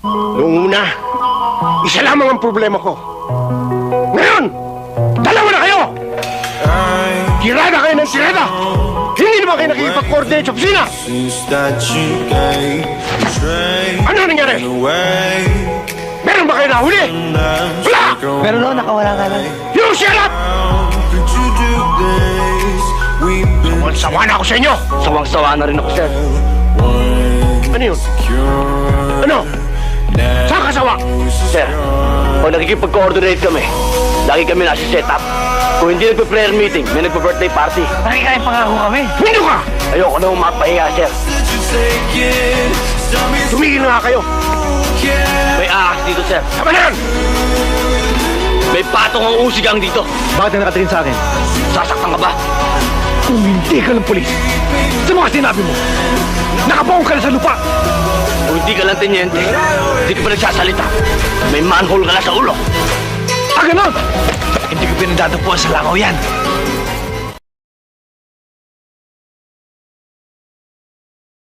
Noong una, isa lamang ang problema ko. Ngayon, dalawa na kayo! Tirada kayo ng tirada! Hindi naman kayo nakikipag-coordinate sa opisina! Ano nangyari? Meron ba kayo nahuli? Wala! Pero no, nakawala ka lang. You shut up! Sawang-sawa na ako sa inyo! Sawang-sawa na rin ako, sir. Ano yun? Ano? Saan ka sawa? Sir, pag nakikipag-coordinate kami, lagi kami nasa setup. Kung hindi nagpa-prayer meeting, may nagpa-birthday party. Nakikain pangako kami. Hindi ka! Ayoko na mapahiya, sir. Tumigil na nga kayo! May ahas dito, sir. Tama na yan! May patong ang usigang dito. Bakit ka nakatingin sa akin? Sasaktan ka ba? Kung hindi ka ng polis, sa mga sinabi mo, nakabaong ka na sa lupa! Kung hindi ka lang tenyente, hindi ka pa nagsasalita. May manhole ka na sa ulo. Ah, ganon! Hindi ko pinagdadapuan sa langaw yan.